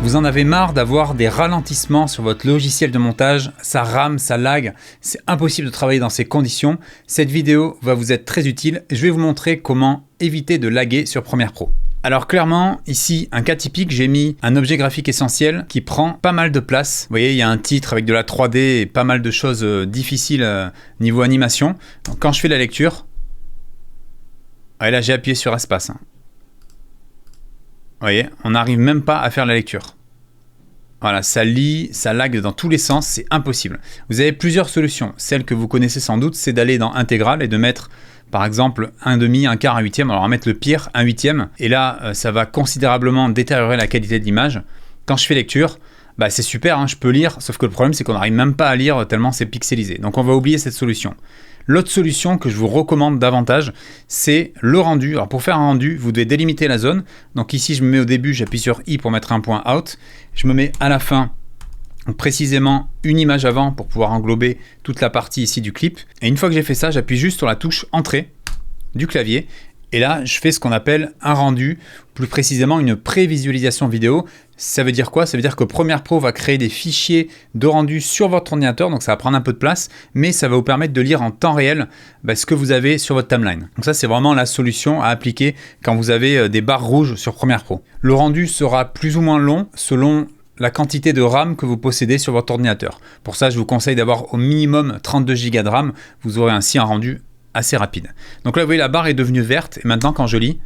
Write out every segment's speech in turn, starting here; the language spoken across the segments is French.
Vous en avez marre d'avoir des ralentissements sur votre logiciel de montage, ça rame, ça lag, c'est impossible de travailler dans ces conditions. Cette vidéo va vous être très utile. Je vais vous montrer comment éviter de laguer sur Premiere Pro. Alors clairement, ici, un cas typique, j'ai mis un objet graphique essentiel qui prend pas mal de place. Vous voyez, il y a un titre avec de la 3D et pas mal de choses difficiles niveau animation. Donc quand je fais la lecture, et là j'ai appuyé sur espace. Vous voyez, on n'arrive même pas à faire la lecture. Voilà, ça lit, ça lag dans tous les sens, c'est impossible. Vous avez plusieurs solutions. Celle que vous connaissez sans doute, c'est d'aller dans Intégral et de mettre, par exemple, un demi, un quart, un huitième. Alors on va mettre le pire, un huitième. Et là, ça va considérablement détériorer la qualité de l'image. Quand je fais lecture, bah, c'est super, hein, je peux lire, sauf que le problème, c'est qu'on n'arrive même pas à lire tellement c'est pixelisé. Donc on va oublier cette solution. L'autre solution que je vous recommande davantage, c'est le rendu. Alors pour faire un rendu, vous devez délimiter la zone. Donc ici, je me mets au début, j'appuie sur I pour mettre un point out. Je me mets à la fin, précisément une image avant pour pouvoir englober toute la partie ici du clip. Et une fois que j'ai fait ça, j'appuie juste sur la touche Entrée du clavier. Et là, je fais ce qu'on appelle un rendu, plus précisément une prévisualisation vidéo. Ça veut dire quoi? Ça veut dire que Premiere Pro va créer des fichiers de rendu sur votre ordinateur, donc ça va prendre un peu de place, mais ça va vous permettre de lire en temps réel ce que vous avez sur votre timeline. Donc ça, c'est vraiment la solution à appliquer quand vous avez des barres rouges sur Premiere Pro. Le rendu sera plus ou moins long selon la quantité de RAM que vous possédez sur votre ordinateur. Pour ça, je vous conseille d'avoir au minimum 32 Go de RAM. Vous aurez ainsi un rendu assez rapide. Donc là, vous voyez, la barre est devenue verte et maintenant, quand je lis,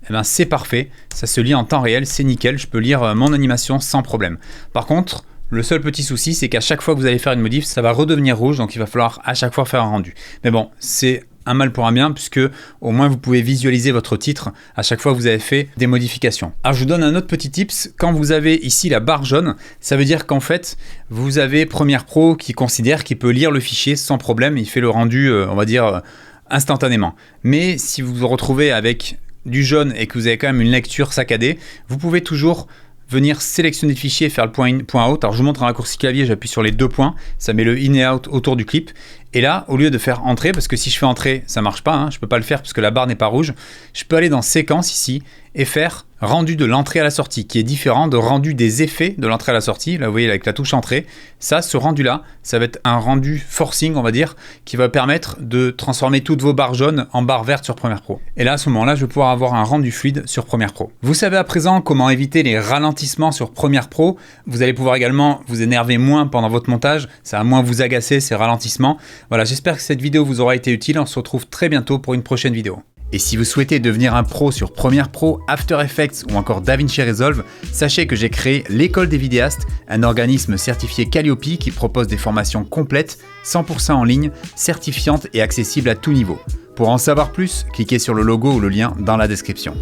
eh ben, c'est parfait. Ça se lit en temps réel, c'est nickel. Je peux lire mon animation sans problème. Par contre, le seul petit souci, c'est qu'à chaque fois que vous allez faire une modif, ça va redevenir rouge. Donc, il va falloir à chaque fois faire un rendu. Mais bon, c'est un mal pour un bien, puisque au moins vous pouvez visualiser votre titre à chaque fois que vous avez fait des modifications. Alors je vous donne un autre petit tips. Quand vous avez ici la barre jaune, ça veut dire qu'en fait vous avez Premiere Pro qui considère qu'il peut lire le fichier sans problème. Il fait le rendu, on va dire, instantanément. Mais si vous vous retrouvez avec du jaune et que vous avez quand même une lecture saccadée, vous pouvez toujours venir sélectionner le fichier et faire le point in, point out. Alors je vous montre un raccourci clavier, j'appuie sur les deux points, ça met le in et out autour du clip. Et là, au lieu de faire entrée, parce que si je fais entrée, ça marche pas, hein, je peux pas le faire parce que la barre n'est pas rouge, je peux aller dans séquence ici et faire rendu de l'entrée à la sortie, qui est différent de rendu des effets de l'entrée à la sortie. Là, vous voyez, avec la touche entrée, ça, ce rendu-là, ça va être un rendu forcing, on va dire, qui va permettre de transformer toutes vos barres jaunes en barres vertes sur Premiere Pro. Et là, à ce moment-là, je vais pouvoir avoir un rendu fluide sur Premiere Pro. Vous savez à présent comment éviter les ralentissements sur Premiere Pro. Vous allez pouvoir également vous énerver moins pendant votre montage, ça va moins vous agacer ces ralentissements. Voilà, j'espère que cette vidéo vous aura été utile. On se retrouve très bientôt pour une prochaine vidéo. Et si vous souhaitez devenir un pro sur Premiere Pro, After Effects ou encore DaVinci Resolve, sachez que j'ai créé l'École des vidéastes, un organisme certifié Calliope qui propose des formations complètes, 100% en ligne, certifiantes et accessibles à tout niveau. Pour en savoir plus, cliquez sur le logo ou le lien dans la description.